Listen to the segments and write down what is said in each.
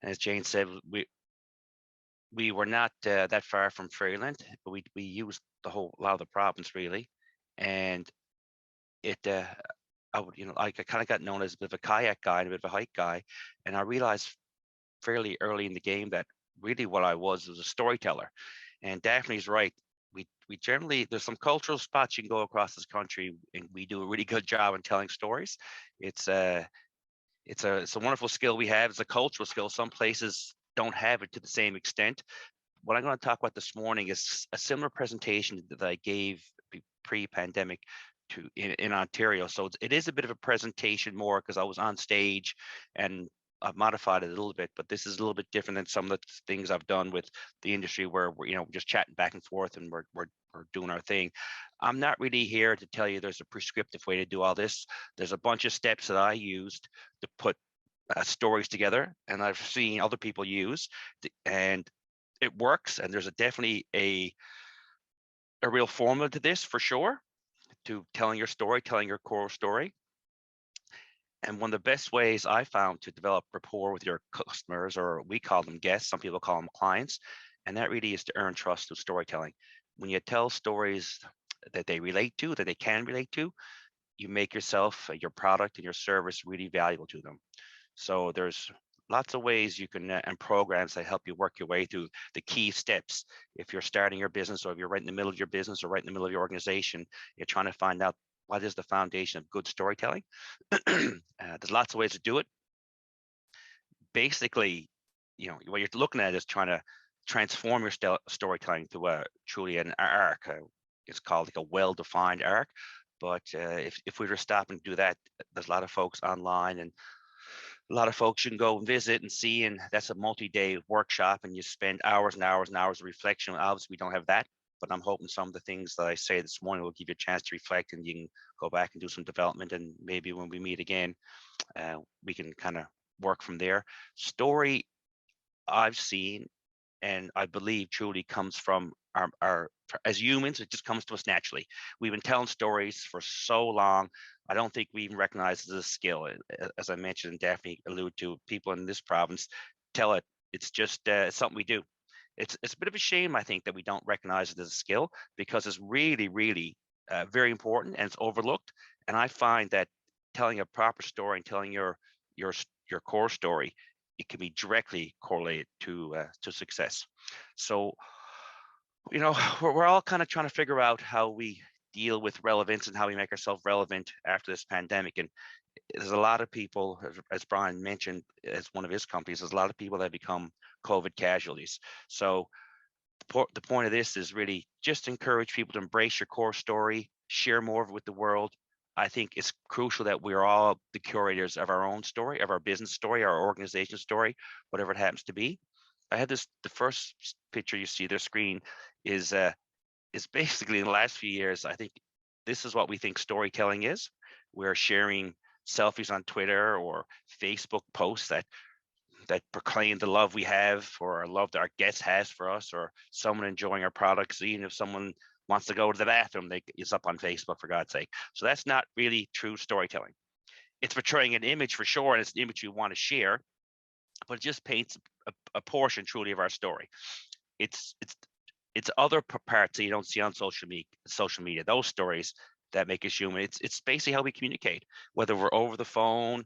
And as Jane said, we were not that far from fairyland, but we used a lot of the problems really, and it I would, I kind of got known as a bit of a kayak guy and a bit of a hike guy, and I realized fairly early in the game that really what I was a storyteller. And Daphne's right. We generally, there's some cultural spots you can go across this country, and we do a really good job in telling stories. It's a it's a wonderful skill we have. It's a cultural skill. Some places don't have it to the same extent. What I'm going to talk about this morning is a similar presentation that I gave pre-pandemic in Ontario. So it is a bit of a presentation more because I was on stage, and I've modified it a little bit, but this is a little bit different than some of the things I've done with the industry where we're just chatting back and forth and we're doing our thing. I'm not really here to tell you there's a prescriptive way to do all this. There's a bunch of steps that I used to put stories together, and I've seen other people use, and it works. And there's definitely a real formula to this for sure, to telling your story, telling your core story. And one of the best ways I found to develop rapport with your customers, or we call them guests, some people call them clients, and that really is to earn trust through storytelling. When you tell stories that they relate to, that they can relate to, you make yourself, your product, and your service really valuable to them. So there's lots of ways you can and programs that help you work your way through the key steps. If you're starting your business, or if you're right in the middle of your business, or right in the middle of your organization, you're trying to find out what is the foundation of good storytelling. There's lots of ways to do it. Basically, what you're looking at is trying to transform your storytelling to truly an arc. It's called like a well-defined arc. But if we were to stop and do that, there's a lot of folks online, and a lot of folks you can go and visit and see, and that's a multi-day workshop, and you spend hours and hours and hours of reflection. Obviously, we don't have that, but I'm hoping some of the things that I say this morning will give you a chance to reflect, and you can go back and do some development, and maybe when we meet again, we can kind of work from there. Story, I've seen, and I believe truly comes from our as humans, it just comes to us naturally. We've been telling stories for so long. I don't think we even recognize it as a skill. As I mentioned, and Daphne alluded to, people in this province tell it. It's just something we do. It's a bit of a shame, I think, that we don't recognize it as a skill, because it's really, really very important and it's overlooked. And I find that telling a proper story and telling your your core story, it can be directly correlated to success. So, we're all kind of trying to figure out how we deal with relevance and how we make ourselves relevant after this pandemic. And there's a lot of people, as Brian mentioned, as one of his companies, there's a lot of people that become COVID casualties. So the point of this is really just encourage people to embrace your core story, share more of it with the world. I think it's crucial that we're all the curators of our own story, of our business story, our organization story, whatever it happens to be. I had the first picture you see their screen is basically in the last few years. I think this is what we think storytelling is. We're sharing selfies on Twitter or Facebook posts that proclaim the love we have, or a love that our guest has for us, or someone enjoying our products. Even if someone wants to go to the bathroom, it's up on Facebook, for God's sake. So that's not really true storytelling. It's portraying an image for sure, and it's an image we want to share, but it just paints a portion truly of our story. It's other parts that you don't see on social media, those stories that make us human. It's basically how we communicate, whether we're over the phone,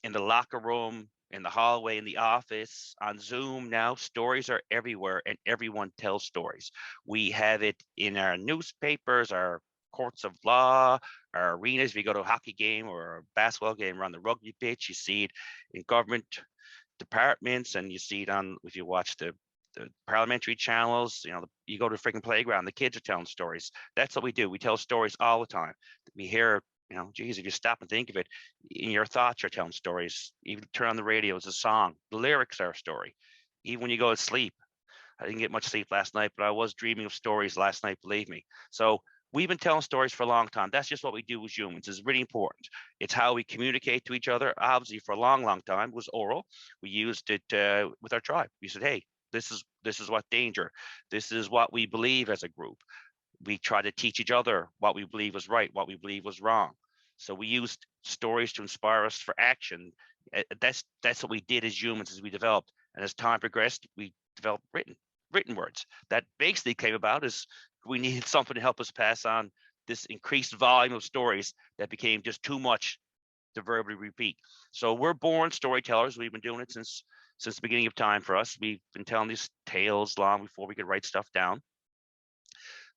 in the locker room, in the hallway, in the office, on Zoom now. Stories are everywhere, and everyone tells stories. We have it in our newspapers, our courts of law, our arenas. If you go to a hockey game or a basketball game, or on the rugby pitch, you see it in government departments, and you see it on, if you watch the parliamentary channels, you go to a freaking playground, the kids are telling stories. That's what we do. We tell stories all the time. We hear, geez, if you stop and think of it, in your thoughts, you're telling stories. Even turn on the radio, it's a song. The lyrics are a story. Even when you go to sleep, I didn't get much sleep last night, but I was dreaming of stories last night, believe me. So we've been telling stories for a long time. That's just what we do as humans. It's really important. It's how we communicate to each other. Obviously, for a long, long time, it was oral. We used it with our tribe. We said, hey, this is what danger. This is what we believe as a group. We try to teach each other what we believe was right, what we believe was wrong. So we used stories to inspire us for action. That's what we did as humans as we developed. And as time progressed, we developed written words. That basically came about as we needed something to help us pass on this increased volume of stories that became just too much to verbally repeat. So we're born storytellers. We've been doing it since the beginning of time for us. We've been telling these tales long before we could write stuff down.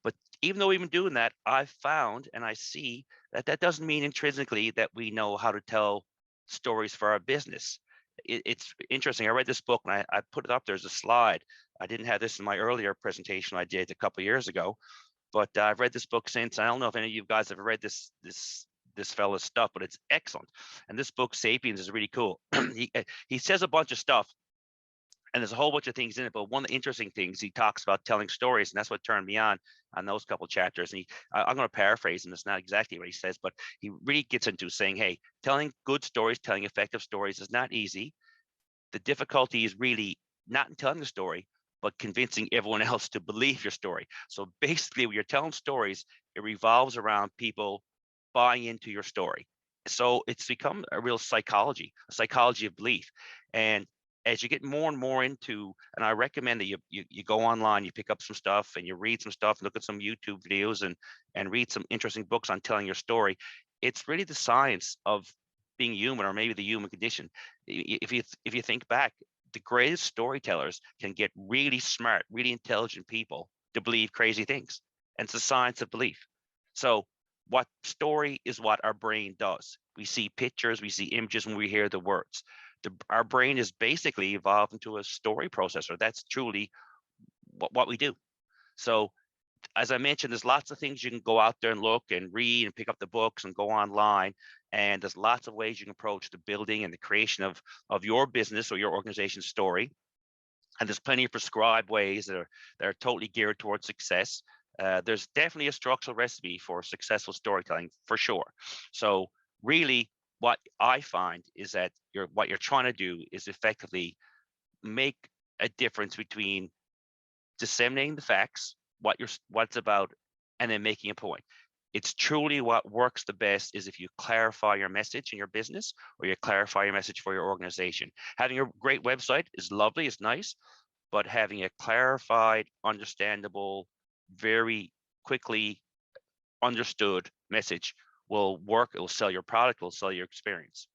But even though we've been doing that, I've found and I see that that doesn't mean intrinsically that we know how to tell stories for our business. It's interesting. I read this book and I put it up there as a slide. I didn't have this in my earlier presentation I did a couple of years ago, but I've read this book since. I don't know if any of you guys have read this fella's stuff, but it's excellent. And this book, Sapiens, is really cool. He says a bunch of stuff, and there's a whole bunch of things in it. But one of the interesting things, he talks about telling stories, and that's what turned me on those couple of chapters. And I'm going to paraphrase him. It's not exactly what he says, but he really gets into saying, hey, telling good stories, telling effective stories is not easy. The difficulty is really not in telling the story, but convincing everyone else to believe your story. So basically, when you're telling stories, it revolves around people buying into your story. So it's become a real psychology, a psychology of belief. And as you get more and more into, and I recommend that you go online, you pick up some stuff and you read some stuff, look at some YouTube videos and read some interesting books on telling your story. It's really the science of being human, or maybe the human condition. If you think back, the greatest storytellers can get really smart, really intelligent people to believe crazy things. And it's the science of belief. So what story is what our brain does. We see pictures, we see images when we hear the words. Our brain is basically evolved into a story processor. That's truly what we do. So as I mentioned, there's lots of things you can go out there and look and read and pick up the books and go online. And there's lots of ways you can approach the building and the creation of your business or your organization's story. And there's plenty of prescribed ways that are totally geared towards success. There's definitely a structural recipe for successful storytelling for sure. So really what I find is that what you're trying to do is effectively make a difference between disseminating the facts, what it's about, and then making a point. It's truly what works the best is if you clarify your message in your business or you clarify your message for your organization. Having a great website is lovely, it's nice, but having a clarified, understandable, very quickly understood message will work. It will sell your product, it will sell your experience.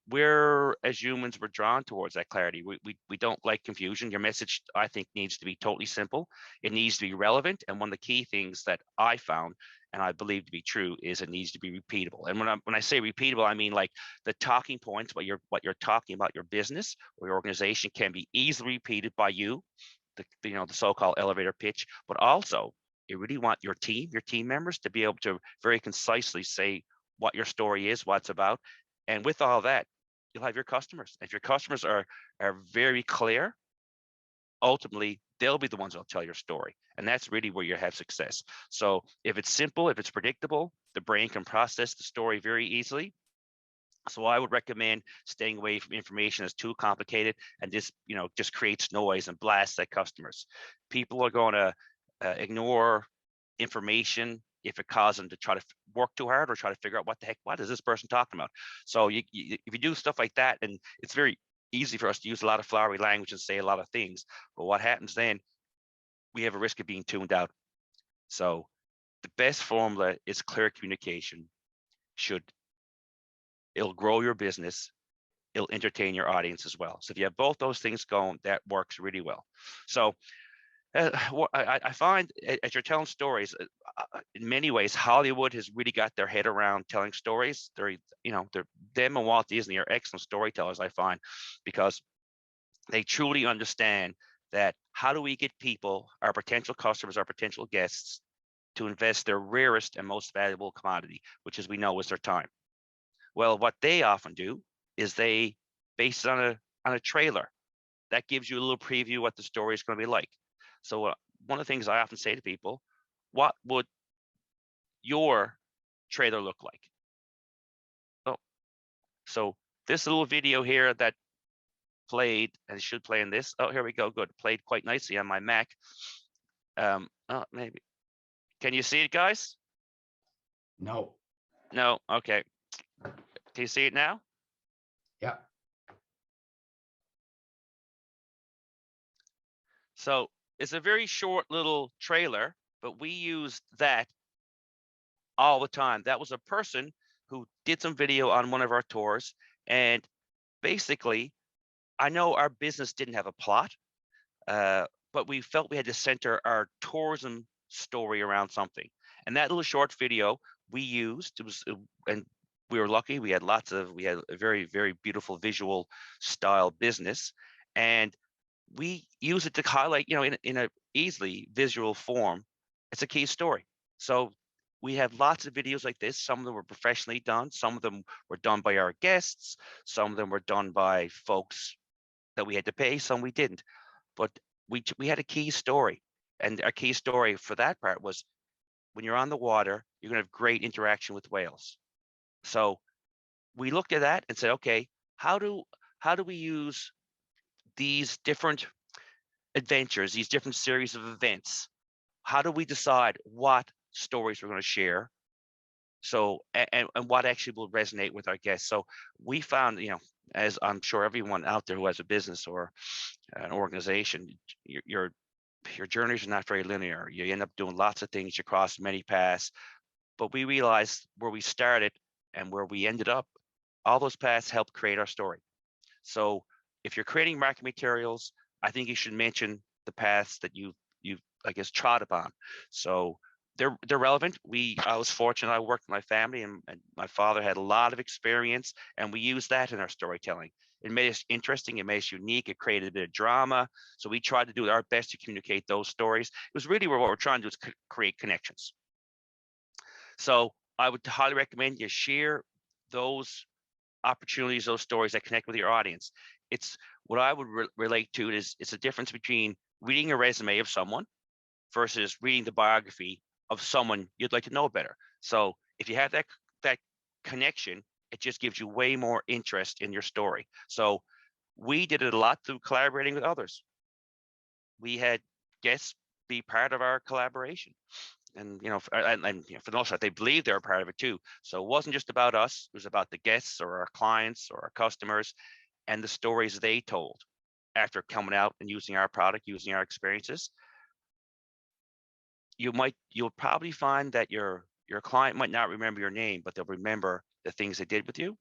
We're, as humans, we're drawn towards that clarity. We don't like confusion. Your message, I think, needs to be totally simple. It needs to be relevant. And one of the key things that I found and I believe to be true is it needs to be repeatable. And when I say repeatable, I mean like the talking points, what you're talking about your business or your organization can be easily repeated by you, the so-called elevator pitch, but also you really want your team members to be able to very concisely say what your story is, what it's about. And with all that, you'll have your customers. If your customers are very clear, ultimately they'll be the ones that'll tell your story. And that's really where you have success. So if it's simple, if it's predictable, the brain can process the story very easily. So I would recommend staying away from information that's too complicated and just creates noise and blasts at customers. People are going to ignore information if it causes them to try to work too hard or try to figure out what is this person talking about. So if you do stuff like that, and it's very easy for us to use a lot of flowery language and say a lot of things, but what happens then, we have a risk of being tuned out. So the best formula is clear communication. It'll grow your business, it'll entertain your audience as well. So if you have both those things going, that works really well. So I find as you're telling stories, in many ways, Hollywood has really got their head around telling stories. Them and Walt Disney are excellent storytellers, I find, because they truly understand that how do we get people, our potential customers, our potential guests, to invest their rarest and most valuable commodity, which as we know is their time. Well, what they often do is they base it on a trailer that gives you a little preview what the story is going to be like. So one of the things I often say to people, what would your trailer look like? So this little video here that played, and it should play in this. Oh, here we go. Good. Played quite nicely on my Mac. Maybe. Can you see it, guys? No. No. Okay. Can you see it now? Yeah. So it's a very short little trailer, but we used that all the time. That was a person who did some video on one of our tours. And basically, I know our business didn't have a plot, uh, but we felt we had to center our tourism story around something. And that little short video we used, and we were lucky. We had a very, very beautiful visual style business. And we use it to highlight, in a easily visual form. It's a key story. So we have lots of videos like this. Some of them were professionally done. Some of them were done by our guests. Some of them were done by folks that we had to pay. Some we didn't. But we had a key story, and our key story for that part was when you're on the water, you're going to have great interaction with whales. So we looked at that and said, okay, how do how do we use these different adventures, these different series of events? How do we decide what stories we're going to share? So, and what actually will resonate with our guests? So we found, as I'm sure everyone out there who has a business or an organization, your your, your journeys are not very linear. You end up doing lots of things. You cross many paths. But we realized where we started and where we ended up, all those paths help create our story. So if you're creating marketing materials, I think you should mention the paths that you I guess trod upon. So they're relevant. I was fortunate. I worked with my family, and my father had a lot of experience, and we used that in our storytelling. It made us interesting. It made us unique. It created a bit of drama. So we tried to do our best to communicate those stories. It was really what we're trying to do is create connections. So I would highly recommend you share those opportunities, those stories that connect with your audience. It's what I would relate to is it's a difference between reading a resume of someone versus reading the biography of someone you'd like to know better. So if you have that connection, it just gives you way more interest in your story. So we did it a lot through collaborating with others. We had guests be part of our collaboration, and for the most part, they believed they were part of it too. So it wasn't just about us; it was about the guests or our clients or our customers and the stories they told after coming out and using our product, using our experiences. You'll probably find that your client might not remember your name, but they'll remember the things they did with you.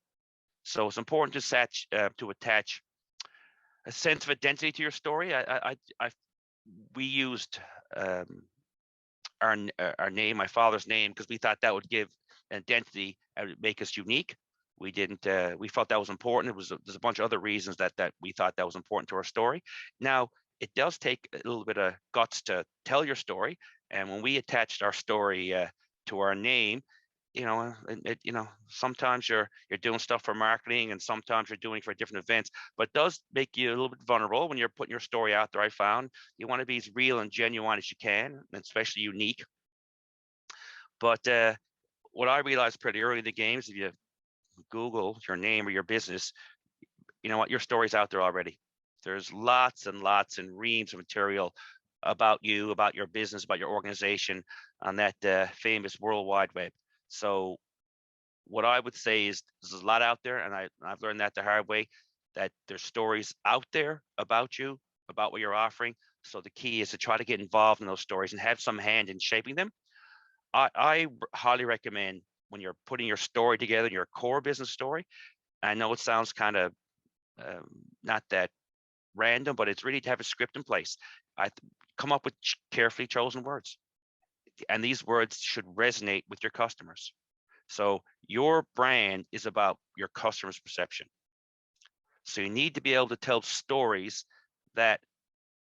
So it's important to attach a sense of identity to your story. We used um, our name, my father's name, because we thought that would give an identity and make us unique. We didn't. We felt that was important. There's a bunch of other reasons that we thought that was important to our story. Now it does take a little bit of guts to tell your story, and when we attached our story to our name, sometimes you're doing stuff for marketing, and sometimes you're doing for different events. But it does make you a little bit vulnerable when you're putting your story out there. I found you want to be as real and genuine as you can, and especially unique. But what I realized pretty early in the game is if you Google your name or your business, you know what, your story's out there already. There's lots and lots and reams of material about you, about your business, about your organization on that famous World Wide Web. So what I would say is there's a lot out there, and I've learned that the hard way, that there's stories out there about you, about what you're offering. So the key is to try to get involved in those stories and have some hand in shaping them. I highly recommend when you're putting your story together, your core business story. I know it sounds kind of not that random, but it's really to have a script in place. I come up with carefully chosen words, and these words should resonate with your customers. So your brand is about your customer's perception. So you need to be able to tell stories that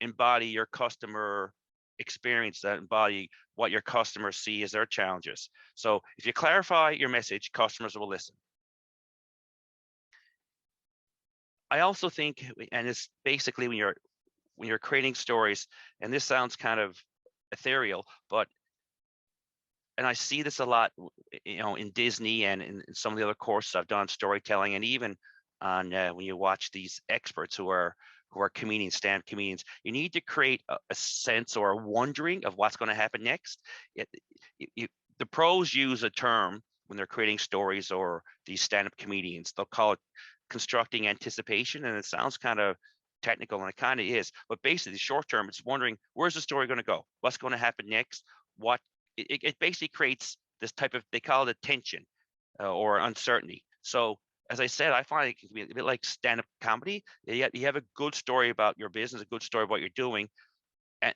embody your customer experience, that embody what your customers see as their challenges. So if you clarify your message, customers will listen. I also think, and it's basically when you're creating stories, and this sounds kind of ethereal, but and I see this a lot, in Disney and in some of the other courses I've done storytelling, and even on when you watch these experts who are comedians, stand comedians, you need to create a sense or a wondering of what's going to happen next. It, the pros use a term when they're creating stories, or these stand-up comedians, they'll call it constructing anticipation, and it sounds kind of technical, and it kind of is, but basically short term, it's wondering, where's the story going to go? What's going to happen next? What it basically creates this type of, they call it tension or uncertainty. So as I said, I find it can be a bit like stand-up comedy. You have a good story about your business, a good story of what you're doing, and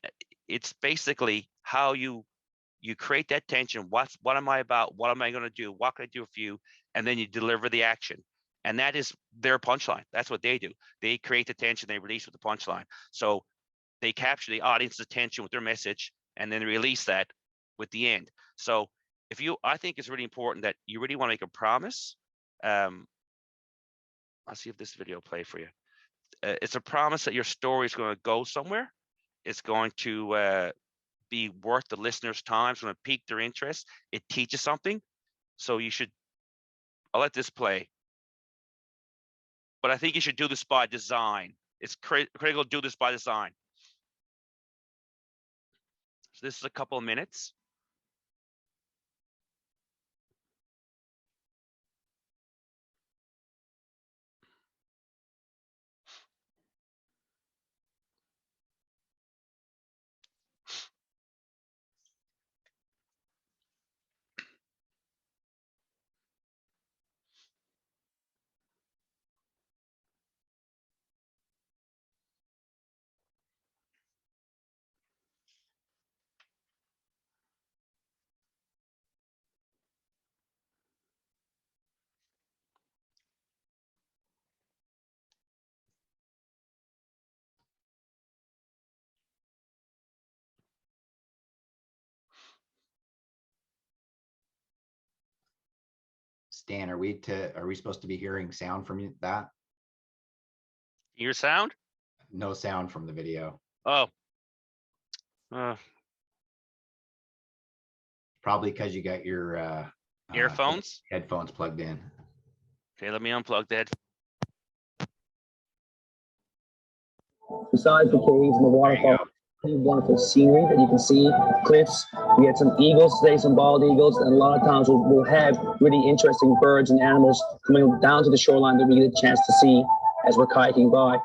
it's basically how you create that tension. What am I about? What am I going to do? What can I do for you? And then you deliver the action. And that is their punchline. That's what they do. They create the tension, they release with the punchline. So they capture the audience's attention with their message, and then release that with the end. So I think it's really important that you really want to make a promise. I'll see if this video will play for you. It's a promise that your story is going to go somewhere. It's going to be worth the listener's time. It's going to pique their interest. It teaches something. So I'll let this play. But I think you should do this by design. It's critical to do this by design. So this is a couple of minutes. Stan, are we supposed to be hearing sound from that? Your sound? No sound from the video. Oh. Probably because you got your Earphones? Headphones plugged in. Okay, let me unplug that. Besides the caves and the waterfall, wonderful scenery that you can see, cliffs. We had some eagles today, some bald eagles, and a lot of times we'll have really interesting birds and animals coming down to the shoreline that we get a chance to see as we're kayaking by.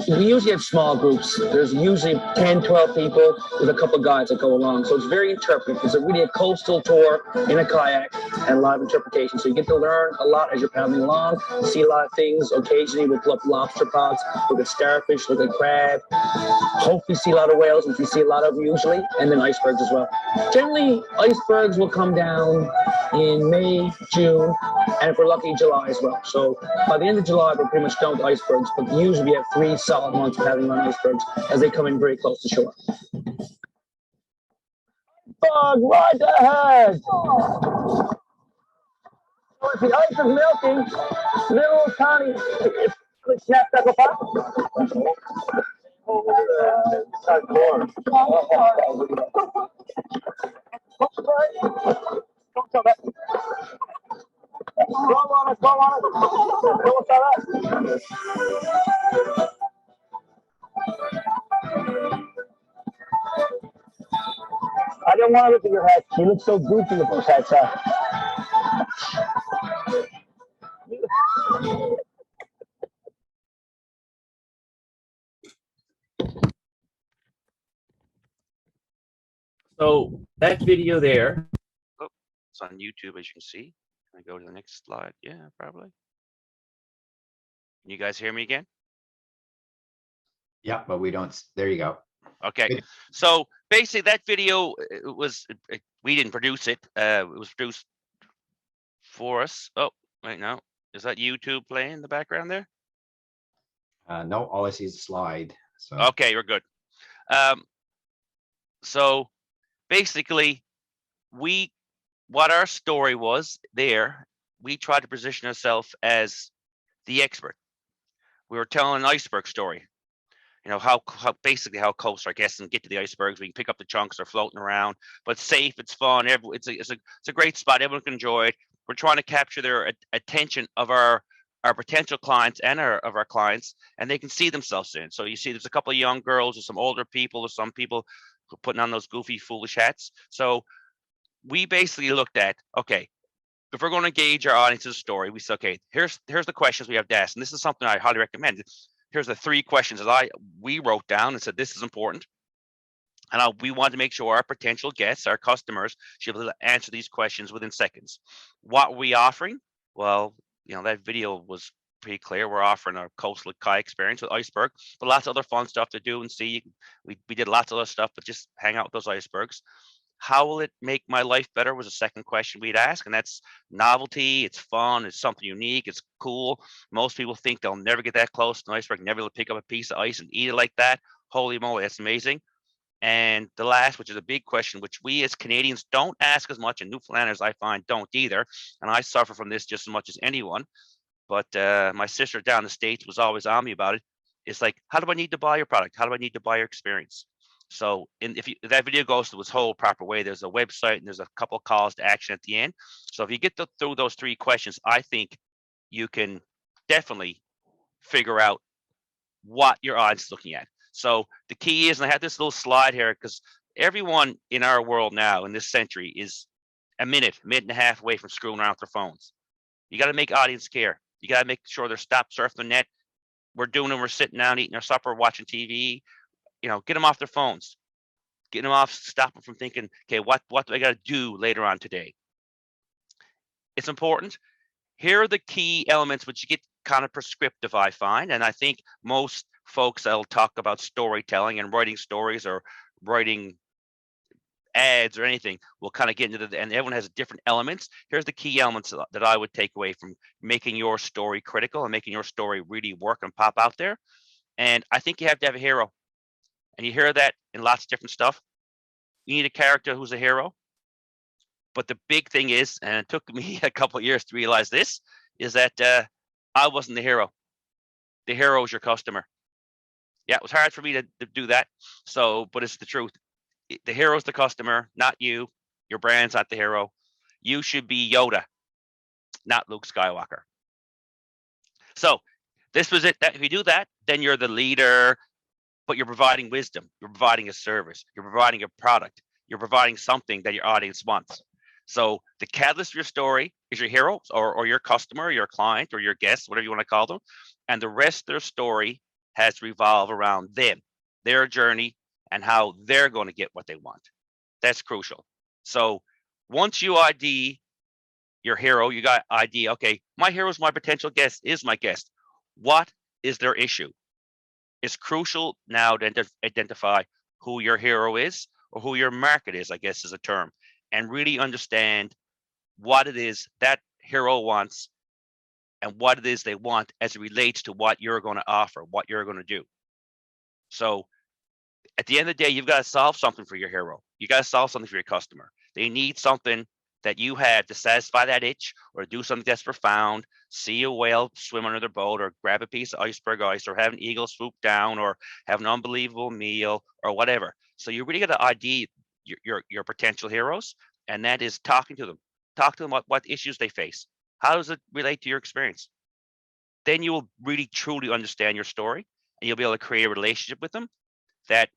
We usually have small groups. There's usually 10, 12 people with a couple of guides that go along. So it's very interpretive. It's really a coastal tour in a kayak and a lot of interpretation. So you get to learn a lot as you're paddling along, see a lot of things. Occasionally we'll pull up lobster pots, look at starfish, look at crab. Hopefully see a lot of whales, which we see a lot of usually, and then icebergs as well. Generally, icebergs will come down in May, June, and if we're lucky, July as well. So by the end of July, we're pretty much done with icebergs, but usually we have 3 solid months of paddling on icebergs as they come in very close to shore. Bug right ahead! So if the ice is melting, little tiny, snap back up. Don't tell that. Go on it, go on it. Don't tell that. I didn't want to look at your head. You look so goofy with those hats on. So that video there, it's on YouTube, as you can see. Can I go to the next slide? Yeah, probably. Can you guys hear me again? Yeah, but we don't. There you go. Okay. Good. So basically that video, we didn't produce it. It was produced for us. Oh, wait, no. Is that YouTube playing in the background there? No, all I see is a slide. So. Okay, we're good. So basically, what our story was there, we tried to position ourselves as the expert. We were telling an iceberg story. You know, how basically how close our guests can get to the icebergs. We can pick up the chunks, they're floating around, but safe, it's fun. It's a great spot. Everyone can enjoy it. We're trying to capture their attention of our potential clients and of our clients, and they can see themselves in. So you see there's a couple of young girls, there's some older people, there's some people putting on those goofy, foolish hats. So we basically looked at, okay, if we're going to engage our audience's story, we say, okay, here's the questions we have to ask, and this is something I highly recommend. Here's the 3 questions that we wrote down and said this is important, and we want to make sure our potential guests, our customers, should be able to answer these questions within seconds. What are we offering? Well, that video was pretty clear. We're offering a coastal kayak experience with iceberg, but lots of other fun stuff to do and see. We did lots of other stuff, but just hang out with those icebergs. How will it make my life better was the second question we'd ask, and that's novelty. It's fun. It's something unique. It's cool. Most people think they'll never get that close to an iceberg, never able to pick up a piece of ice and eat it like that. Holy moly, that's amazing. And the last, which is a big question, which we as Canadians don't ask as much, and Newfoundlanders I find don't either, and I suffer from this just as much as anyone, but my sister down in the States was always on me about it. It's like, how do I need to buy your product? How do I need to buy your experience? So if that video goes through its whole proper way, there's a website and there's a couple of calls to action at the end. So if you get through those 3 questions, I think you can definitely figure out what your audience is looking at. So the key is, and I have this little slide here, because everyone in our world now in this century is a minute and a half away from screwing around with their phones. You got to make audience care. You got to make sure they're stopped surfing the net. We're sitting down, eating our supper, watching TV. Get them off their phones. Get them off, stop them from thinking, okay, what do I got to do later on today? It's important. Here are the key elements which you get kind of prescriptive, I find, and I think most folks that'll talk about storytelling and writing stories or writing ads or anything will kind of get into and everyone has different elements. Here's the key elements that I would take away from making your story critical and making your story really work and pop out there. And I think you have to have a hero. And you hear that in lots of different stuff. You need a character who's a hero. But the big thing is, and it took me a couple of years to realize this, is that I wasn't the hero. The hero is your customer. Yeah, it was hard for me to do that. But it's the truth. The hero is the customer, not you. Your brand's not the hero. You should be Yoda, not Luke Skywalker. So this was it. If you do that, then you're the leader. But you're providing wisdom, you're providing a service, you're providing a product, you're providing something that your audience wants. So the catalyst of your story is your hero or your customer, your client, or your guest, whatever you want to call them. And the rest of their story has to revolve around them, their journey, and how they're going to get what they want. That's crucial. So once you ID your hero, you got ID, okay, my hero is my potential guest, is my guest. What is their issue? It's crucial now to identify who your hero is or who your market is, I guess is a term, and really understand what it is that hero wants and what it is they want as it relates to what you're going to offer, what you're going to do. So at the end of the day, you've got to solve something for your hero. You got to solve something for your customer. They need something that you have to satisfy that itch or do something that's profound, see a whale swim under their boat or grab a piece of iceberg ice or have an eagle swoop down or have an unbelievable meal or whatever. So you really got to ID your potential heroes, and that is talking to them. Talk to them what issues they face. How does it relate to your experience? Then you will really truly understand your story, and you'll be able to create a relationship with them that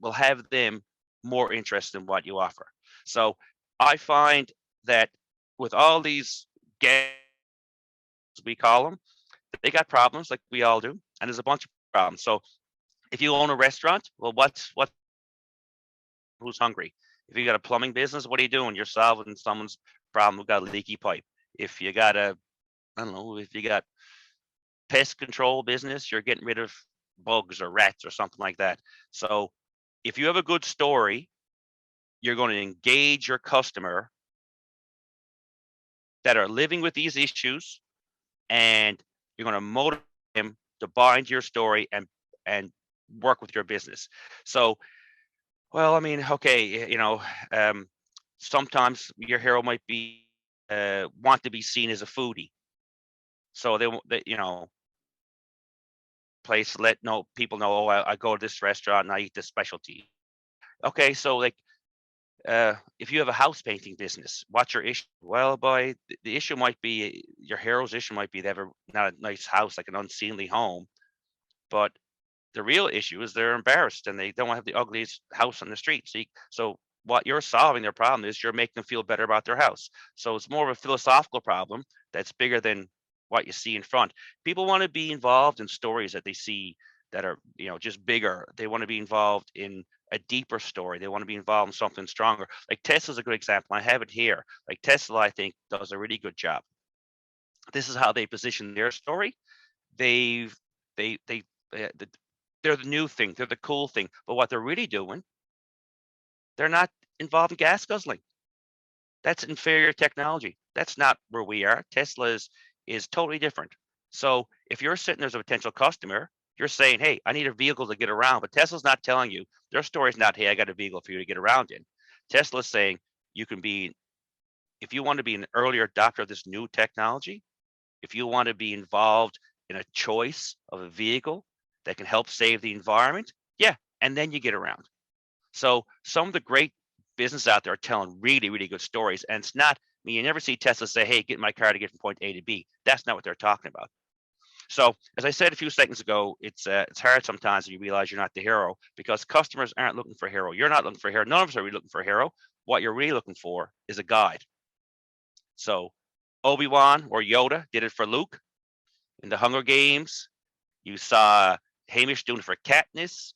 will have them more interested in what you offer. So I find that with all these guests, we call them, they got problems like we all do, and there's a bunch of problems. So if you own a restaurant, well, who's hungry? If you got a plumbing business, what are you doing? You're solving someone's problem who got a leaky pipe. If you got if you got pest control business, you're getting rid of bugs or rats or something like that. So if you have a good story, you're going to engage your customer that are living with these issues, and you're going to motivate them to buy into your story and work with your business. So, well, I mean, okay, sometimes your hero might be want to be seen as a foodie, so they place let people know, oh, I go to this restaurant and I eat this specialty. Okay, so like if you have a house painting business, what's your issue? Well, boy, the issue might be, your hero's issue might be they have not a nice house, like an unseemly home, but the real issue is they're embarrassed and they don't have the ugliest house on the street. So what you're solving their problem is you're making them feel better about their house. So it's more of a philosophical problem that's bigger than what you see in front. People want to be involved in stories that they see that are, just bigger. They want to be involved in a deeper story. They want to be involved in something stronger. Like Tesla's a good example. I have it here. Like Tesla, I think, does a really good job. This is how they position their story. They've they they're the new thing. They're the cool thing. But what they're really doing, they're not involved in gas guzzling. That's inferior technology. That's not where we are. Tesla is totally different. So if you're sitting there as a potential customer, you're saying, hey, I need a vehicle to get around, but Tesla's not telling you. Their story's not, hey, I got a vehicle for you to get around in. Tesla's saying you can be, if you want to be an earlier adopter of this new technology, if you want to be involved in a choice of a vehicle that can help save the environment, yeah, and then you get around. So some of the great business out there are telling really, really good stories. And it's not, you never see Tesla say, hey, get in my car to get from point A to B. That's not what they're talking about. So as I said a few seconds ago, it's hard sometimes when you realize you're not the hero, because customers aren't looking for a hero. You're not looking for a hero. None of us are really looking for a hero. What you're really looking for is a guide. So Obi-Wan or Yoda did it for Luke in the Hunger Games. You saw Hamish doing it for Katniss.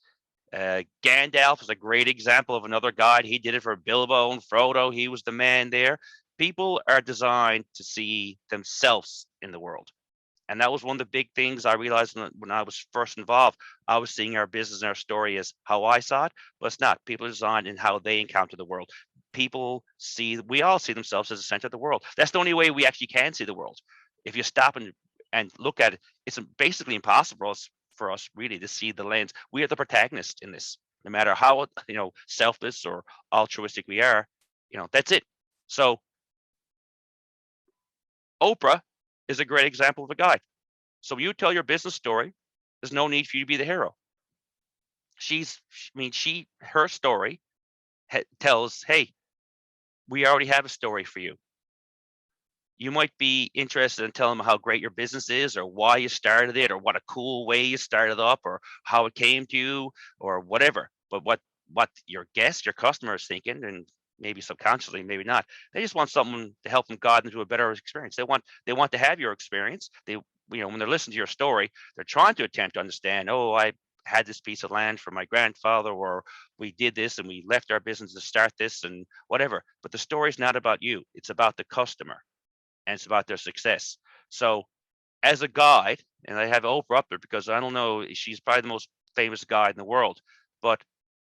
Gandalf is a great example of another guide. He did it for Bilbo and Frodo. He was the man there. People are designed to see themselves in the world. And that was one of the big things I realized when I was first involved. I was seeing our business and our story as how I saw it, but it's not. People are designed in how they encounter the world. We all see themselves as the center of the world. That's the only way we actually can see the world. If you stop and look at it, it's basically impossible for us really to see the lens. We are the protagonist in this, no matter how selfless or altruistic we are. That's it. So Oprah is a great example of a guide. So you tell your business story, there's no need for you to be the hero. Her story tells, hey, we already have a story for you. You might be interested in telling them how great your business is, or why you started it, or what a cool way you started up, or how it came to you, or whatever. But what your guest, your customer is thinking, and maybe subconsciously, maybe not, they just want someone to help them guide them to a better experience. They want to have your experience. They, when they're listening to your story, they're trying to attempt to understand, oh, I had this piece of land from my grandfather, or we did this and we left our business to start this and whatever. But the story's not about you. It's about the customer. And it's about their success. So as a guide, and I have Oprah up there because I don't know, she's probably the most famous guide in the world, but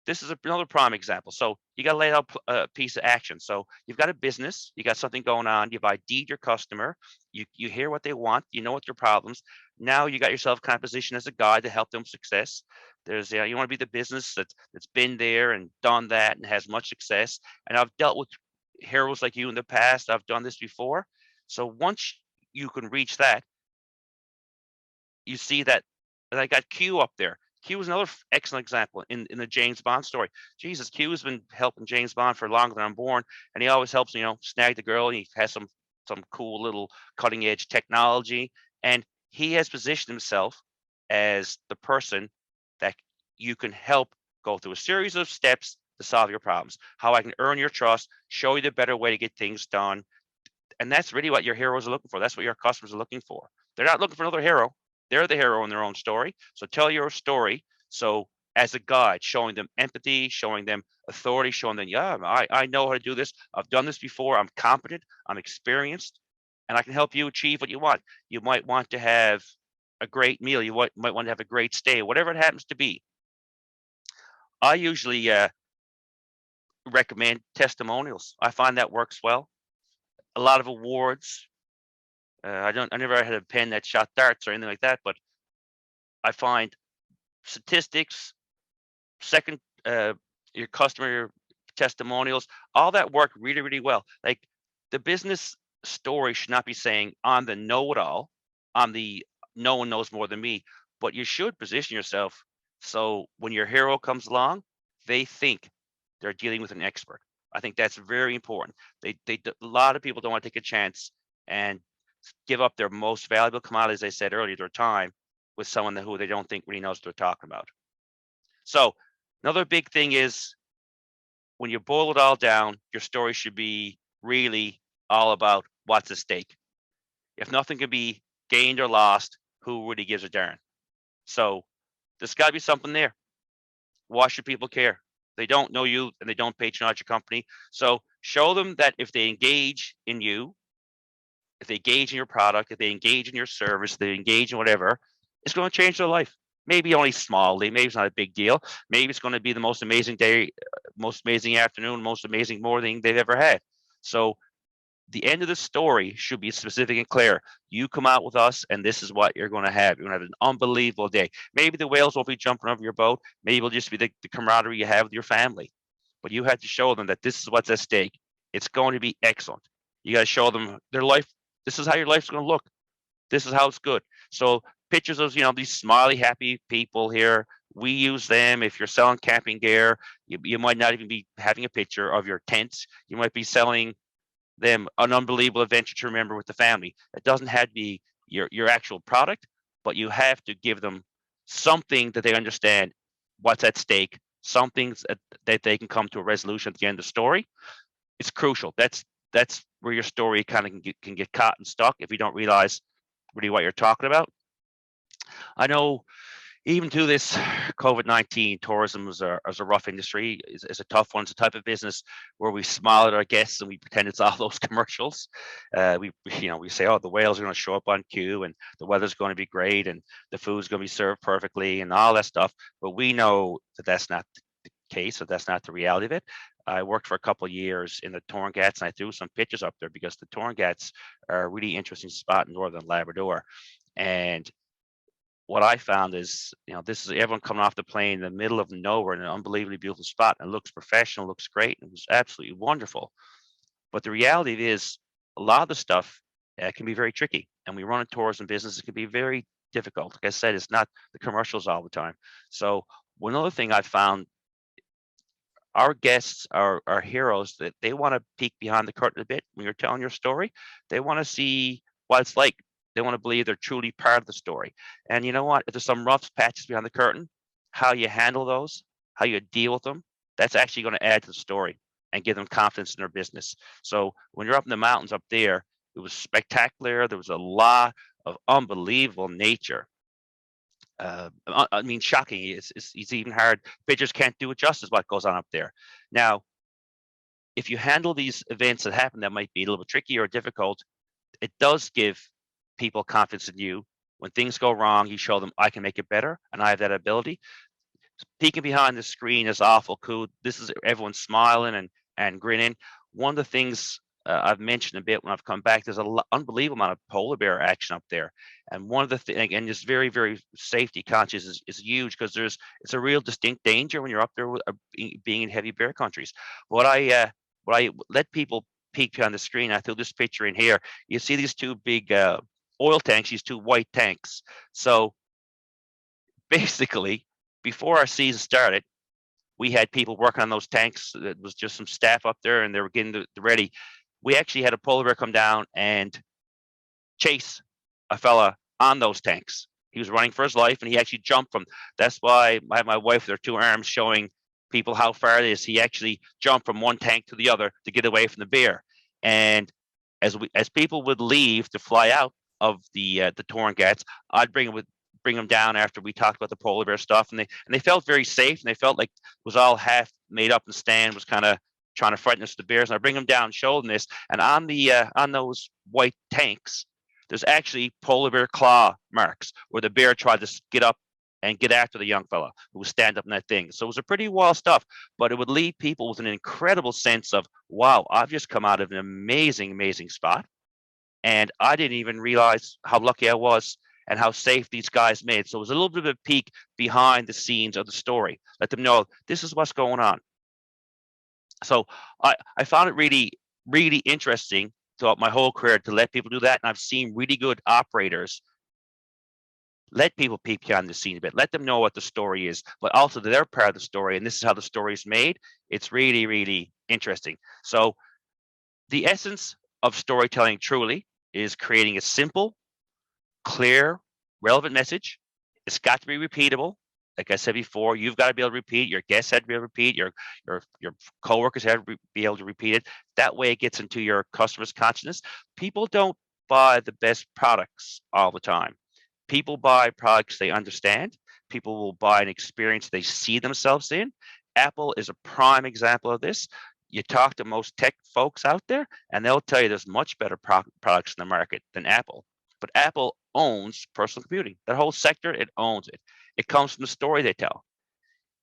this is another prime example. So you got to lay out a piece of action. So you've got a business, you got something going on, you've ID'd your customer, you hear what they want, you know what their problems. Now you got yourself kind of positioned as a guide to help them success. There's, you want to be the business that's been there and done that and has much success. And I've dealt with heroes like you in the past. I've done this before. So once you can reach that, you see that, and I got Q up there. Q is another excellent example in the James Bond story. Jesus, Q has been helping James Bond for longer than I'm born, and he always helps, snag the girl. And he has some cool little cutting edge technology, and he has positioned himself as the person that you can help go through a series of steps to solve your problems. How I can earn your trust, show you the better way to get things done. And that's really what your heroes are looking for. That's what your customers are looking for. They're not looking for another hero. They're the hero in their own story. So tell your story. So as a guide, showing them empathy, showing them authority, showing them, yeah, I know how to do this. I've done this before. I'm competent. I'm experienced. And I can help you achieve what you want. You might want to have a great meal. You might want to have a great stay, whatever it happens to be. I usually recommend testimonials. I find that works well. A lot of awards. I never had a pen that shot darts or anything like that, but I find statistics, your customer testimonials, all that work really, really well. Like the business story should not be saying I'm the know-it-all, no one knows more than me, but you should position yourself so when your hero comes along, they think they're dealing with an expert. I think that's very important. A lot of people don't want to take a chance and give up their most valuable commodity, as I said earlier, their time, with someone who they don't think really knows what they're talking about. So another big thing is when you boil it all down, your story should be really all about what's at stake. If nothing can be gained or lost, who really gives a darn? So there's got to be something there. Why should people care? They don't know you and they don't patronize your company. So show them that if they engage in you, if they engage in your product, if they engage in your service, they engage in whatever, it's going to change their life. Maybe only smallly, maybe it's not a big deal. Maybe it's going to be the most amazing day, most amazing afternoon, most amazing morning they've ever had. So the end of the story should be specific and clear. You come out with us and this is what you're going to have. You're going to have an unbelievable day. Maybe the whales won't be jumping over your boat. Maybe it'll just be the camaraderie you have with your family. But you have to show them that this is what's at stake. It's going to be excellent. You got to show them their life. This is how your life's going to look. This is how it's good. So pictures of, these smiley, happy people here, we use them. If you're selling camping gear, you might not even be having a picture of your tents. You might be selling them an unbelievable adventure to remember with the family. It doesn't have to be your actual product, but you have to give them something that they understand what's at stake, something that they can come to a resolution at the end of the story. It's crucial. That's where your story kind of can get caught and stuck if you don't realize really what you're talking about. I know even to this COVID-19, tourism is a rough industry. It's a tough one. It's a type of business where we smile at our guests and we pretend it's all those commercials. We say, oh, the whales are going to show up on cue and the weather's going to be great and the food's going to be served perfectly and all that stuff. But we know that that's not the case, or that's not the reality of it. I worked for a couple of years in the Torngad's and I threw some pictures up there because the Torngad's are a really interesting spot in northern Labrador. And what I found is, this is everyone coming off the plane in the middle of nowhere in an unbelievably beautiful spot, and it looks professional, looks great, and it was absolutely wonderful. But the reality is, a lot of the stuff can be very tricky, and we run a tourism business. It can be very difficult. Like I said, it's not the commercials all the time. So one other thing I found, our guests are heroes, that they want to peek behind the curtain a bit when you're telling your story. They want to see what it's like. They want to believe they're truly part of the story. And you know what? If there's some rough patches behind the curtain, how you handle those, how you deal with them, that's actually going to add to the story and give them confidence in their business. So when you're up in the mountains up there, it was spectacular. There was a lot of unbelievable nature. Shocking. It's even hard. Pictures can't do it justice what goes on up there. Now, if you handle these events that happen that might be a little bit tricky or difficult, it does give people confidence in you. When things go wrong, you show them I can make it better and I have that ability. Peeking behind the screen is awful cool. This is everyone smiling and grinning. One of the things I've mentioned a bit when I've come back, there's an unbelievable amount of polar bear action up there. And one of the things, and just very, very safety conscious is huge, because it's a real distinct danger when you're up there with, being in heavy bear countries. What I let people peek behind the screen, I threw this picture in here. You see these two big oil tanks, these two white tanks. So basically, before our season started, we had people working on those tanks. It was just some staff up there and they were getting ready. We actually had a polar bear come down and chase a fella on those tanks. He was running for his life and he actually jumped from, that's why I have my wife with her two arms showing people how far it is. He actually jumped from one tank to the other to get away from the bear. And as people would leave to fly out of the Torngad's, I'd bring them down after we talked about the polar bear stuff, and they felt very safe, and they felt like it was all half made up, and Stan was kind of trying to frighten us with the bears. And I bring them down, show them this, and on those white tanks, there's actually polar bear claw marks where the bear tried to get up and get after the young fella who was stand up in that thing. So it was a pretty wild stuff, but it would leave people with an incredible sense of, wow, I've just come out of an amazing, amazing spot, and I didn't even realize how lucky I was and how safe these guys made. So it was a little bit of a peek behind the scenes of the story. Let them know this is what's going on. So I found it really, really interesting throughout my whole career to let people do that. And I've seen really good operators let people peek behind the scene a bit, let them know what the story is, but also they're part of the story. And this is how the story is made. It's really, really interesting. So the essence of storytelling truly is creating a simple, clear, relevant message. It's got to be repeatable. like I said before, you've got to be able to repeat. Your guests had to be able to repeat. Your coworkers had to be able to repeat it. That way, it gets into your customers' consciousness. People don't buy the best products all the time. People buy products they understand. People will buy an experience they see themselves in. Apple is a prime example of this. You talk to most tech folks out there, and they'll tell you there's much better products in the market than Apple. But Apple owns personal computing. That whole sector, it owns it. It comes from the story they tell.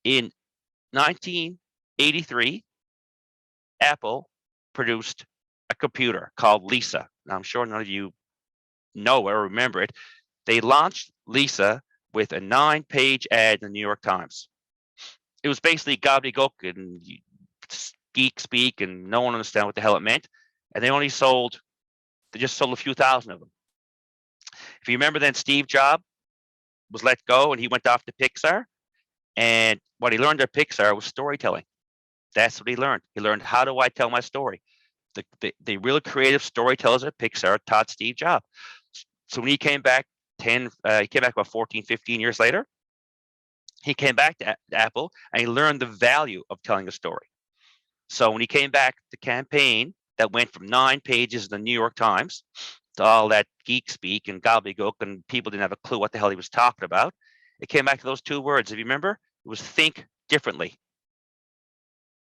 In 1983, Apple produced a computer called Lisa. Now, I'm sure none of you know or remember it. They launched Lisa with a 9-page ad in the New York Times. It was basically gobbledygook and geek speak, and no one understood what the hell it meant. And they just sold a few thousand of them. If you remember, then Steve Jobs was let go and he went off to Pixar. And what he learned at Pixar was storytelling. That's what he learned. He learned, how do I tell my story? The real creative storytellers at Pixar taught Steve Jobs. So when he came back, about 14, 15 years later, he came back to Apple and he learned the value of telling a story. So when he came back, the campaign that went from 9 pages in the New York Times to all that geek speak and gobbledygook, and people didn't have a clue what the hell he was talking about, it came back to those 2 words. If you remember, it was think differently.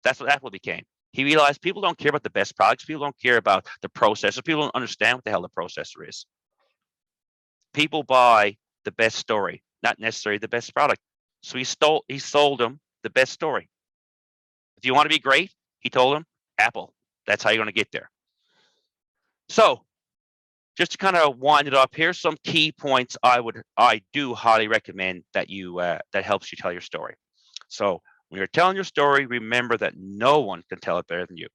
That's what Apple became. He realized people don't care about the best products. People don't care about the processor. People don't understand what the hell the processor is. People buy the best story, not necessarily the best product. So he sold them the best story. If you want to be great, he told him, Apple. That's how you're going to get there. So just to kind of wind it up, here's some key points I do highly recommend that you that helps you tell your story. So when you're telling your story, remember that no one can tell it better than you.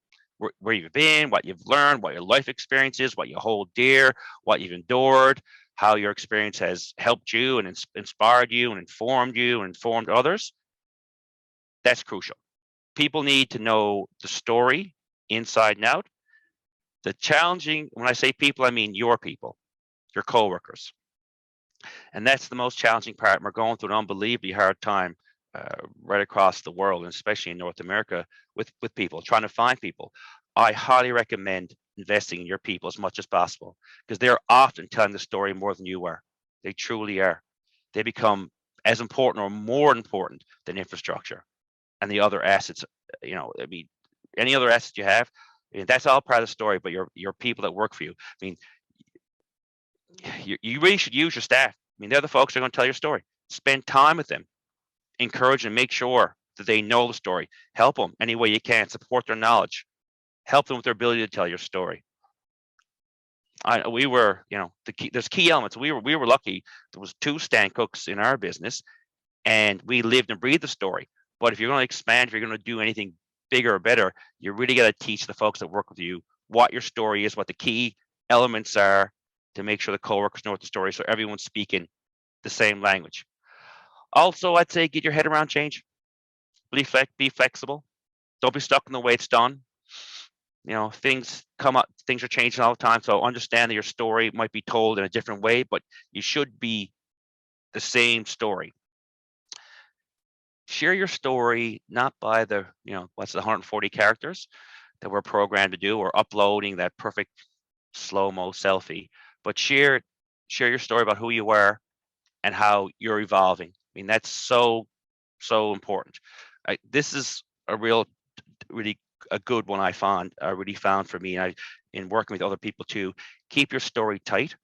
Where you've been, what you've learned, what your life experience is, what you hold dear, what you've endured, how your experience has helped you and inspired you and informed others. That's crucial. People need to know the story inside and out. The challenging, when I say people, I mean your people, your coworkers. And that's the most challenging part. We're going through an unbelievably hard time right across the world, and especially in North America, with people, trying to find people. I highly recommend investing in your people as much as possible, because they're often telling the story more than you are. They truly are. They become as important or more important than infrastructure and the other assets. I mean, any other assets you have, that's all part of the story, but your people that work for you. I mean, you really should use your staff. I mean, they're the folks that are going to tell your story. Spend time with them. Encourage and make sure that they know the story. Help them any way you can. Support their knowledge. Help them with their ability to tell your story. There's key elements. We were lucky. There was 2 stand cooks in our business, and we lived and breathed the story. But if you're going to expand, if you're going to do anything bigger or better, you really got to teach the folks that work with you what your story is, what the key elements are, to make sure the coworkers know what the story is, so everyone's speaking the same language. Also, I'd say get your head around change. Be flexible. Don't be stuck in the way it's done. Things come up, things are changing all the time. So understand that your story might be told in a different way, but you should be the same story. Share your story not by the 140 characters that we're programmed to do, or uploading that perfect slow-mo selfie, but share your story about who you were and how you're evolving. I mean, that's so important. This is really a good one I really found for me, and in working with other people too. Keep your story tight.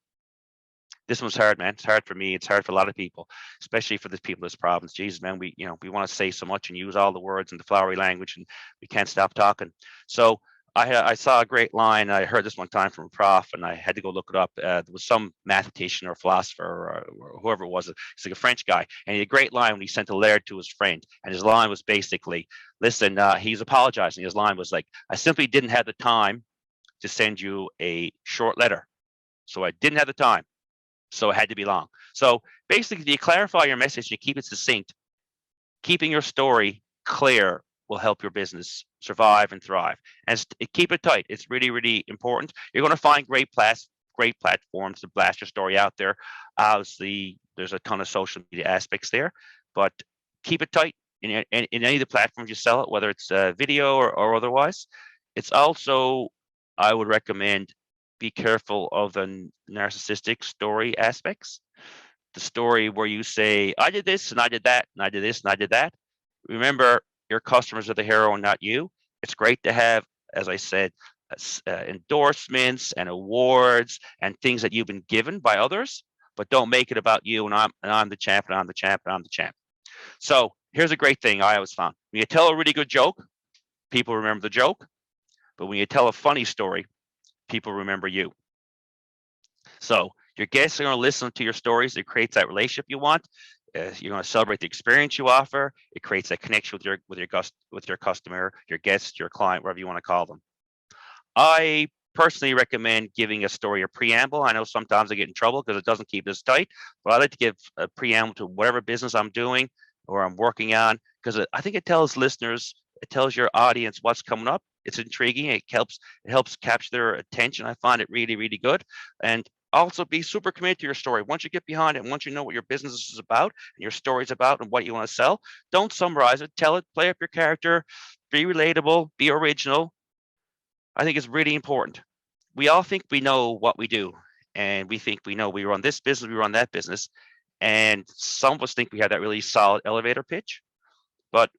This one's hard, man. It's hard for me. It's hard for a lot of people, especially for the people in this province. Jesus, man, we want to say so much and use all the words and the flowery language, and we can't stop talking. So I saw a great line. I heard this one time from a prof, and I had to go look it up. There was some mathematician or philosopher or whoever it was. He's like a French guy, and he had a great line when he sent a letter to his friend. And his line was basically, listen, he's apologizing. His line was like, I simply didn't have the time to send you a short letter. So I didn't have the time. So it had to be long. So basically, if you clarify your message and you keep it succinct, keeping your story clear will help your business survive and thrive. And keep it tight. It's really, really important. You're going to find great platforms to blast your story out there. Obviously, there's a ton of social media aspects there, but keep it tight in any of the platforms you sell it, whether it's video or otherwise. It's also, I would recommend, be careful of the narcissistic story aspects. The story where you say, I did this and I did that and I did this and I did that. Remember, your customers are the hero and not you. It's great to have, as I said, endorsements and awards and things that you've been given by others, but don't make it about you and I'm the champ and I'm the champ and I'm the champ. So here's a great thing I always found. When you tell a really good joke, people remember the joke. But when you tell a funny story, people remember you. So your guests are going to listen to your stories. It creates that relationship you want. You're going to celebrate the experience you offer. It creates that connection with your customer, your guest, your client, whatever you want to call them. I personally recommend giving a story a preamble. I know sometimes I get in trouble because it doesn't keep this tight, but I like to give a preamble to whatever business I'm doing or I'm working on, because I think it tells listeners, it tells your audience what's coming up. It's intriguing. It helps capture their attention. I find it really, really good. And also be super committed to your story. Once you get behind it, once you know what your business is about and your story's about and what you want to sell, don't summarize it. Tell it, play up your character, be relatable, be original. I think it's really important. We all think we know what we do, and we think we know we run this business, we run that business. And some of us think we have that really solid elevator pitch, but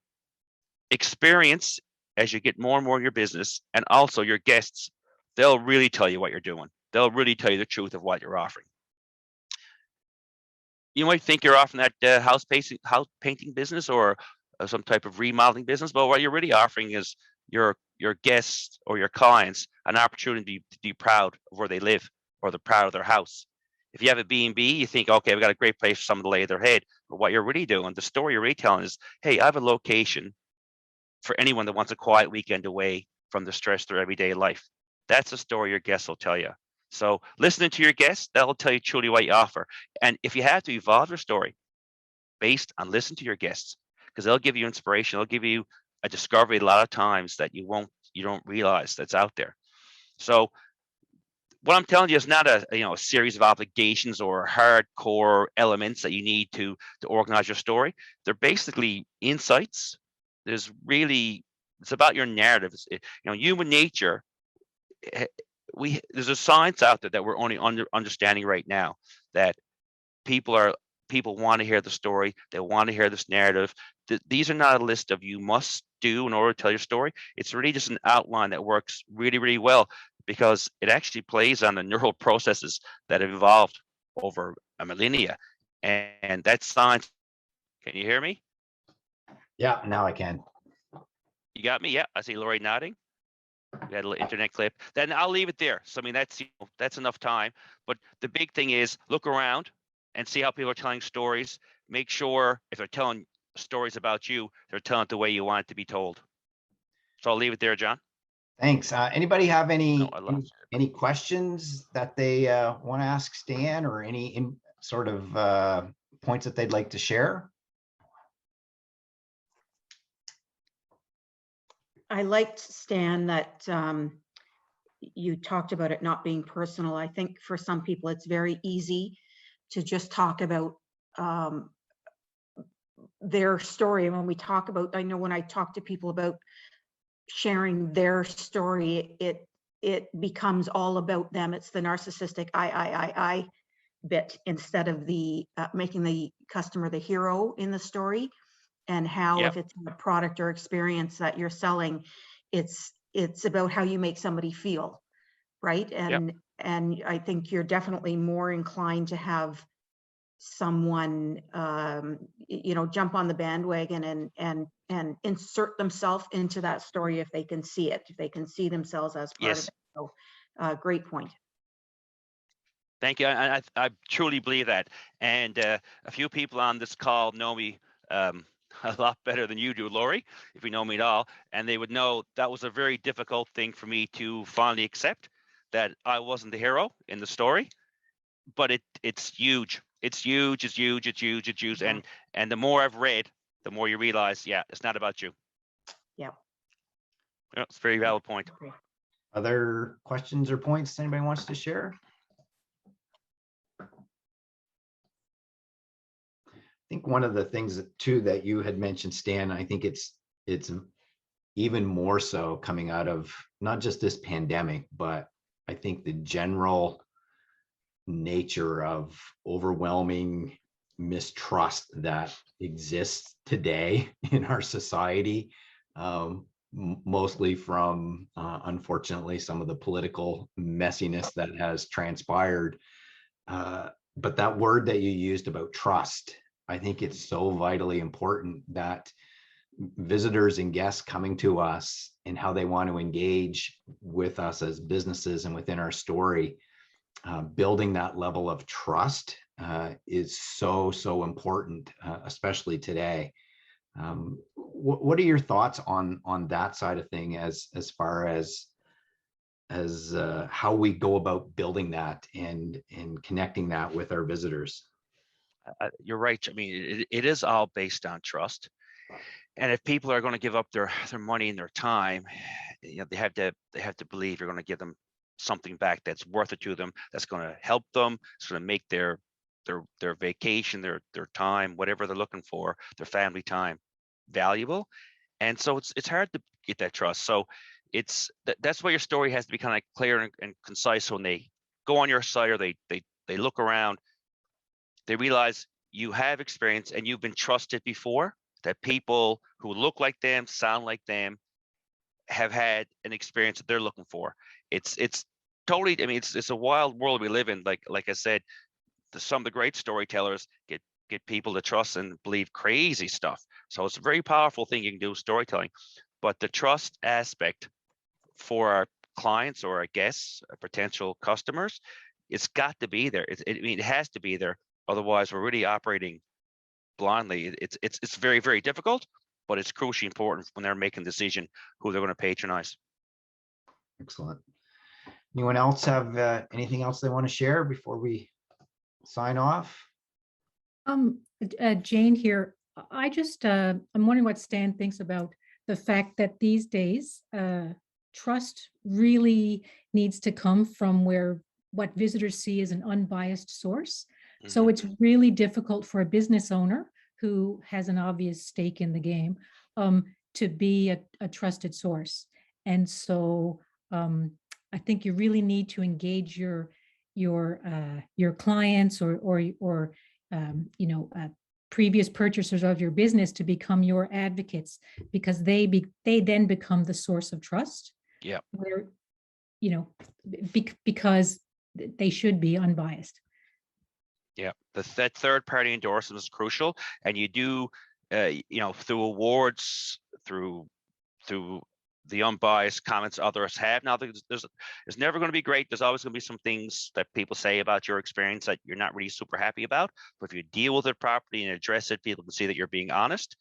experience as you get more and more in your business, and also your guests, they'll really tell you what you're doing. They'll really tell you the truth of what you're offering. You might think you're offering that house painting business or some type of remodeling business, but what you're really offering is your guests or your clients an opportunity to be proud of where they live or they're proud of their house. If you have a B&B, you think, okay, we've got a great place for someone to lay their head. But what you're really doing, the story you're really telling is, hey, I have a location for anyone that wants a quiet weekend away from the stress of their everyday life. That's a story your guests will tell you. So listening to your guests, that'll tell you truly what you offer. And if you have to evolve your story based on listen to your guests, because they'll give you inspiration, they'll give you a discovery a lot of times that you don't realize that's out there. So what I'm telling you is not a series of obligations or hardcore elements that you need to organize your story. They're basically insights. It's about your narrative. Human nature. There's a science out there that we're only understanding right now, that people want to hear the story. They want to hear this narrative. These are not a list of you must do in order to tell your story. It's really just an outline that works really, really well, because it actually plays on the neural processes that have evolved over a millennia. And that's science. Can you hear me? Yeah, now I can. You got me? Yeah, I see Lori nodding. We had a little internet clip. Then I'll leave it there. So, I mean, that's enough time. But the big thing is look around and see how people are telling stories. Make sure if they're telling stories about you, they're telling it the way you want it to be told. So I'll leave it there, John. Thanks. Anybody have any questions that they want to ask Stan, or any sort of points that they'd like to share? I liked, Stan, that you talked about it not being personal. I think for some people it's very easy to just talk about their story. And when we talk about, I know when I talk to people about sharing their story, it becomes all about them. It's the narcissistic I bit, instead of the making the customer the hero in the story. And how, if it's a product or experience that you're selling, it's about how you make somebody feel, right? And I think you're definitely more inclined to have someone jump on the bandwagon and insert themselves into that story if they can see it, if they can see themselves as part of it. So great point. Thank you. I truly believe that. And a few people on this call know me a lot better than you do, Lori, if you know me at all. And they would know that was a very difficult thing for me to finally accept, that I wasn't the hero in the story. But it's huge. It's huge. It's huge. It's huge. It's huge. Yeah. And the more I've read, the more you realize, it's not about you. Yeah. It's a very valid point. Okay. Other questions or points anybody wants to share? think one of the things too that you had mentioned, Stan, I think it's even more so coming out of not just this pandemic, but I think the general nature of overwhelming mistrust that exists today in our society, mostly from, unfortunately, some of the political messiness that has transpired. But that word that you used about trust, I think it's so vitally important that visitors and guests coming to us and how they want to engage with us as businesses and within our story, building that level of trust is so important, especially today. What are your thoughts on that side of thing, as far as how we go about building that and connecting that with our visitors? You're right. I mean, it is all based on trust. And if people are going to give up their money and their time, you know, they have to believe you're going to give them something back that's worth it to them, that's going to help them, it's going to make their vacation, their time, whatever they're looking for, their family time, valuable. And so it's hard to get that trust. So that's why your story has to be kind of clear and concise. So when they go on your site or they look around, they realize you have experience and you've been trusted before, that people who look like them, sound like them, have had an experience that they're looking for. It's totally, I mean, it's a wild world we live in. Like I said, some of the great storytellers get people to trust and believe crazy stuff. So it's a very powerful thing you can do with storytelling. But the trust aspect for our clients or our guests, potential customers, it's got to be there. I mean, it has to be there. Otherwise, we're really operating blindly. It's very, very difficult, but it's crucially important when they're making a decision who they're going to patronize. Excellent. Anyone else have anything else they want to share before we sign off? Jane here. I just I'm wondering what Stan thinks about the fact that these days trust really needs to come from what visitors see as an unbiased source. So it's really difficult for a business owner who has an obvious stake in the game to be a trusted source. And so I think you really need to engage your clients or you know, previous purchasers of your business to become your advocates, because they then become the source of trust. Yeah. Where, you know, because they should be unbiased. Yeah, that third party endorsement is crucial, and you do, you know, through awards, through the unbiased comments others have. Now, there's never going to be great. There's always going to be some things that people say about your experience that you're not really super happy about. But if you deal with it properly and address it, people can see that you're being honest.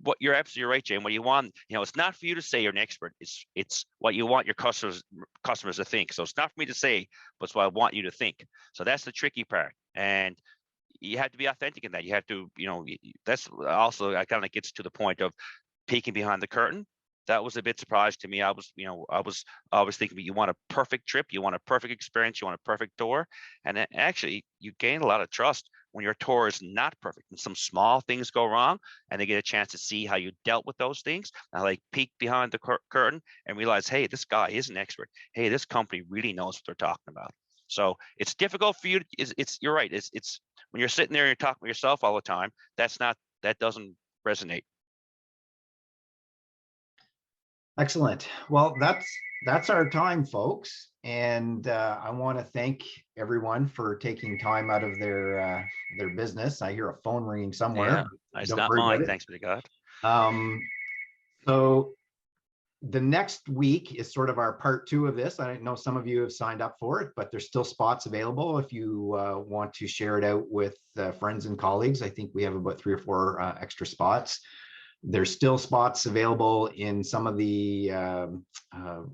What you're absolutely right, Jane. What you want, you know, it's not for you to say you're an expert. It's what you want your customers to think. So it's not for me to say, but it's what I want you to think. So that's the tricky part. And you have to be authentic in that. You have to, you know, that's also kind of gets to the point of peeking behind the curtain. That was a bit surprised to me. I was always thinking, you want a perfect trip, you want a perfect experience, you want a perfect tour. And then actually you gain a lot of trust when your tour is not perfect and some small things go wrong, and they get a chance to see how you dealt with those things. Now they peek behind the curtain and realize, hey, this guy is an expert. Hey, this company really knows what they're talking about. So it's difficult for you. You're right. It's when you're sitting there and you're talking to yourself all the time, that doesn't resonate. Excellent. Well, that's our time, folks. And I want to thank everyone for taking time out of their business. I hear a phone ringing somewhere. Yeah, it's not mine. Thanks be to God. So the next week is sort of our part 2 of this. I know some of you have signed up for it, but there's still spots available if you want to share it out with friends and colleagues. I think we have about 3 or 4 extra spots. There's still spots available in some of the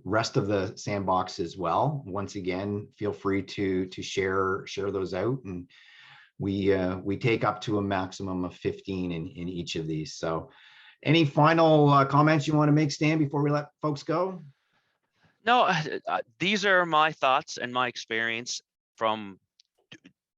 rest of the sandbox as well. Once again, feel free to share those out, and we take up to a maximum of 15 in each of these. So any final comments you want to make, Stan, before we let folks go? No, these are my thoughts and my experience from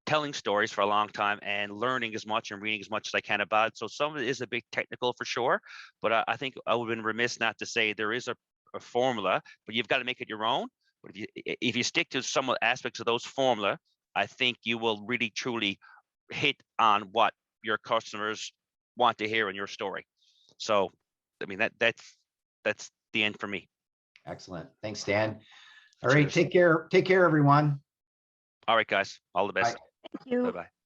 telling stories for a long time and learning as much and reading as much as I can about it. So some of it is a bit technical for sure, but I think I would have been remiss not to say there is a formula, but you've got to make it your own. But if you stick to some aspects of those formula, I think you will really truly hit on what your customers want to hear in your story. So, I mean, that's the end for me. Excellent. Thanks, Stan. All right. Cheers. Take care. Take care, everyone. All right, guys. All the best. Bye. Thank you. Bye-bye.